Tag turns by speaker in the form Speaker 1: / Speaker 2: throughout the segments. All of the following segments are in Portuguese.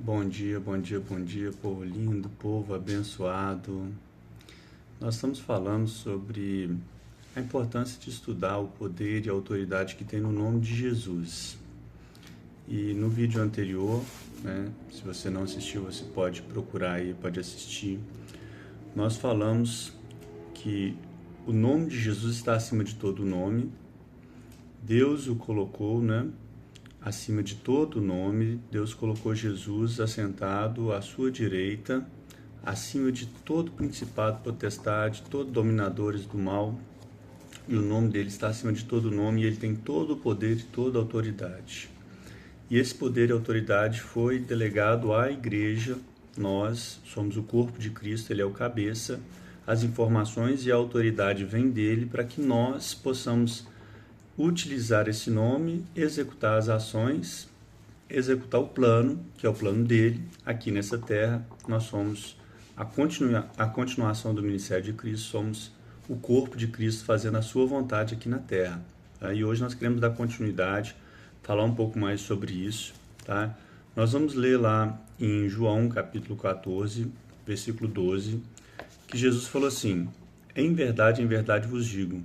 Speaker 1: Bom dia, bom dia, bom dia, povo lindo, povo abençoado. Nós estamos falando sobre a importância de estudar o poder e a autoridade que tem no nome de Jesus. E no vídeo anterior, se você não assistiu, você pode procurar aí, pode assistir. Nós falamos que o nome de Jesus está acima de todo nome. Deus o colocou, acima de todo nome. Deus colocou Jesus assentado à sua direita, acima de todo principado, potestade, todos dominadores do mal. E o nome dele está acima de todo nome, e ele tem todo o poder e toda a autoridade. E esse poder e autoridade foi delegado à igreja. Nós somos o corpo de Cristo, ele é o cabeça. As informações e a autoridade vêm dele para que nós possamos utilizar esse nome, executar as ações, executar o plano, que é o plano dele, aqui nessa terra. Nós somos a continuação do ministério de Cristo, somos o corpo de Cristo fazendo a sua vontade aqui na terra. Tá? E hoje nós queremos dar continuidade, falar um pouco mais sobre isso. Tá? Nós vamos ler lá em João capítulo 14, versículo 12, que Jesus falou assim: em verdade vos digo,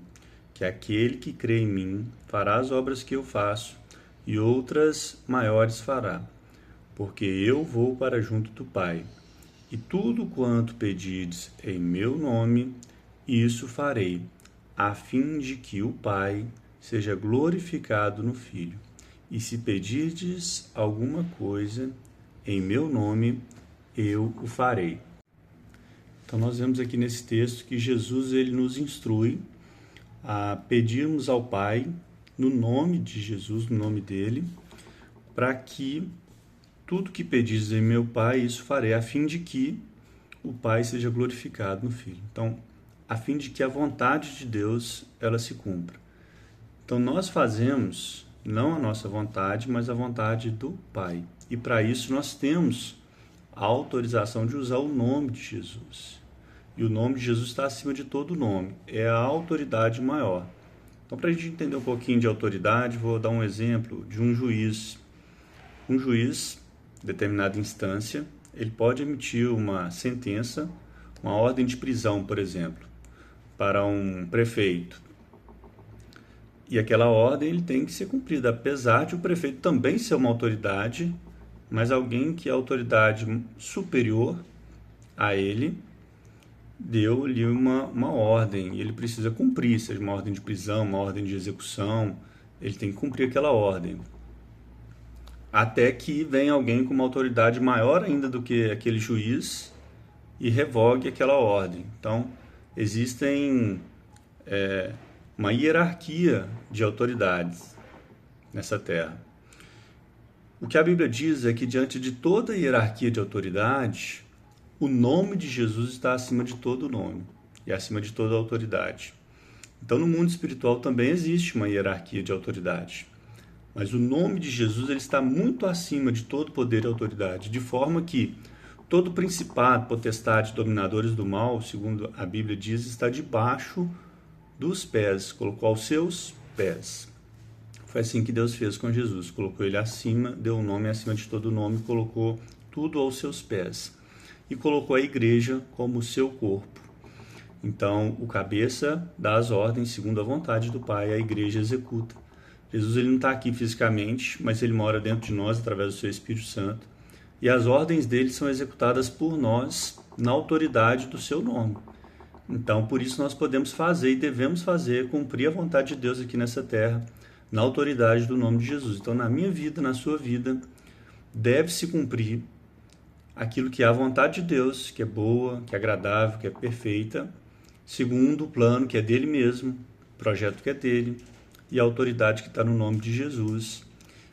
Speaker 1: que aquele que crê em mim fará as obras que eu faço, e outras maiores fará, porque eu vou para junto do Pai. E tudo quanto pedirdes em meu nome, isso farei, a fim de que o Pai seja glorificado no Filho. E se pedirdes alguma coisa em meu nome, eu o farei. Então nós vemos aqui nesse texto que Jesus ele nos instrui a pedirmos ao Pai, no nome de Jesus, no nome dele, para que tudo que pedis em meu Pai, isso farei, a fim de que o Pai seja glorificado no Filho. Então, a fim de que a vontade de Deus, ela se cumpra. Então, nós fazemos, não a nossa vontade, mas a vontade do Pai. E para isso nós temos a autorização de usar o nome de Jesus. E o nome de Jesus está acima de todo nome. É a autoridade maior. Então, para a gente entender um pouquinho de autoridade, vou dar um exemplo de um juiz. Um juiz, determinada instância, ele pode emitir uma sentença, uma ordem de prisão, por exemplo, para um prefeito. E aquela ordem ele tem que ser cumprida, apesar de o prefeito também ser uma autoridade, mas alguém que é autoridade superior a ele deu-lhe uma ordem, e ele precisa cumprir, seja uma ordem de prisão, uma ordem de execução, ele tem que cumprir aquela ordem. Até que venha alguém com uma autoridade maior ainda do que aquele juiz e revogue aquela ordem. Então, existem uma hierarquia de autoridades nessa terra. O que a Bíblia diz é que diante de toda a hierarquia de autoridade, o nome de Jesus está acima de todo nome e acima de toda autoridade. Então, no mundo espiritual também existe uma hierarquia de autoridade. Mas o nome de Jesus ele está muito acima de todo poder e autoridade, de forma que todo principado, potestade, dominadores do mal, segundo a Bíblia diz, está debaixo dos pés, colocou aos seus pés. Foi assim que Deus fez com Jesus, colocou ele acima, deu um nome acima de todo nome, colocou tudo aos seus pés. E colocou a igreja como seu corpo. Então, o cabeça dá as ordens segundo a vontade do Pai, a igreja executa. Jesus ele não está aqui fisicamente, mas ele mora dentro de nós através do seu Espírito Santo. E as ordens dele são executadas por nós na autoridade do seu nome. Então, por isso nós podemos fazer e devemos fazer, cumprir a vontade de Deus aqui nessa terra, na autoridade do nome de Jesus. Então, na minha vida, na sua vida, deve-se cumprir aquilo que é a vontade de Deus, que é boa, que é agradável, que é perfeita, segundo o plano que é dele mesmo, o projeto que é dele, e a autoridade que está no nome de Jesus.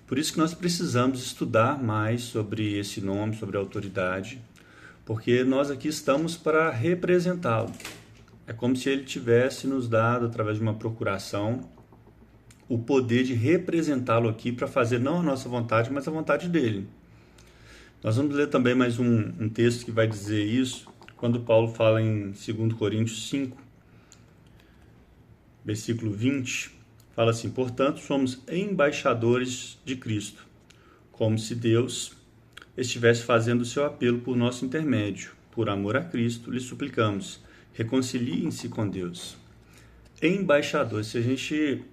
Speaker 1: Por isso que nós precisamos estudar mais sobre esse nome, sobre a autoridade, porque nós aqui estamos para representá-lo. É como se ele tivesse nos dado, através de uma procuração, o poder de representá-lo aqui para fazer não a nossa vontade, mas a vontade dele. Nós vamos ler também mais um texto que vai dizer isso, quando Paulo fala em 2 Coríntios 5, versículo 20, fala assim: portanto, somos embaixadores de Cristo, como se Deus estivesse fazendo o seu apelo por nosso intermédio. Por amor a Cristo, lhe suplicamos, reconciliem-se com Deus. Embaixador, se a gente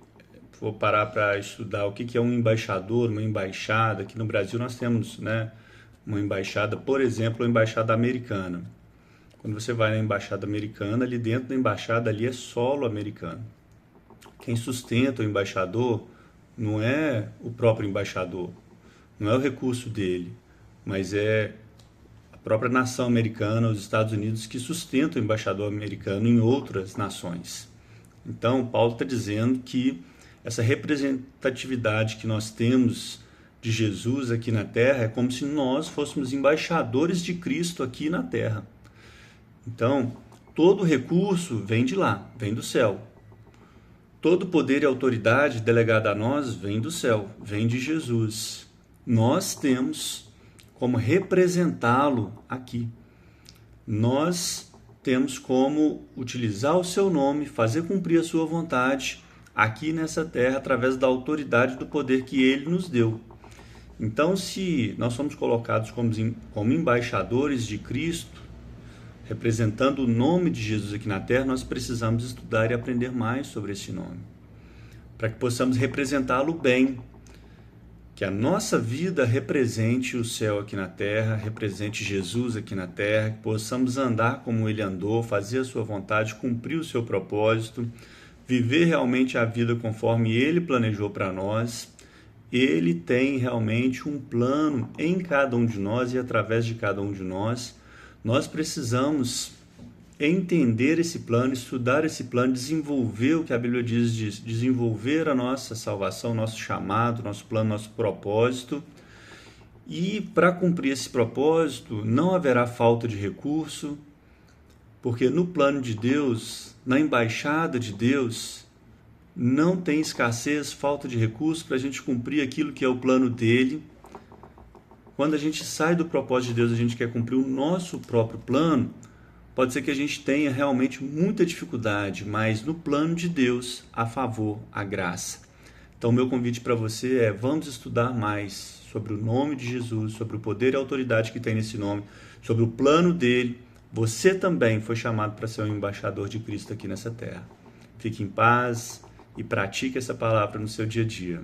Speaker 1: for parar para estudar o que é um embaixador, uma embaixada, aqui no Brasil nós temos, né, uma embaixada, por exemplo, a embaixada americana. Quando você vai na embaixada americana, ali dentro da embaixada ali é solo americano. Quem sustenta o embaixador não é o próprio embaixador, não é o recurso dele, mas é a própria nação americana, os Estados Unidos, que sustentam o embaixador americano em outras nações. Então, Paulo está dizendo que essa representatividade que nós temos de Jesus aqui na Terra é como se nós fôssemos embaixadores de Cristo aqui na Terra. Então, todo recurso vem de lá, vem do céu. Todo poder e autoridade delegada a nós vem do céu, vem de Jesus. Nós temos como representá-lo aqui. Nós temos como utilizar o seu nome, fazer cumprir a sua vontade aqui nessa terra através da autoridade do poder que ele nos deu. Então, se nós somos colocados como embaixadores de Cristo, representando o nome de Jesus aqui na terra, nós precisamos estudar e aprender mais sobre esse nome, para que possamos representá-lo bem, que a nossa vida represente o céu aqui na terra, represente Jesus aqui na terra, que possamos andar como ele andou, fazer a sua vontade, cumprir o seu propósito, viver realmente a vida conforme ele planejou para nós. Ele tem realmente um plano em cada um de nós e através de cada um de nós. Nós precisamos entender esse plano, estudar esse plano, desenvolver o que a Bíblia diz, desenvolver a nossa salvação, nosso chamado, nosso plano, nosso propósito. E para cumprir esse propósito, não haverá falta de recurso, porque no plano de Deus, na embaixada de Deus, não tem escassez, falta de recurso para a gente cumprir aquilo que é o plano dele. Quando a gente sai do propósito de Deus, a gente quer cumprir o nosso próprio plano, pode ser que a gente tenha realmente muita dificuldade, mas no plano de Deus, a favor, a graça. Então, meu convite para você é, vamos estudar mais sobre o nome de Jesus, sobre o poder e autoridade que tem nesse nome, sobre o plano dele. Você também foi chamado para ser um embaixador de Cristo aqui nessa terra. Fique em paz e pratique essa palavra no seu dia a dia.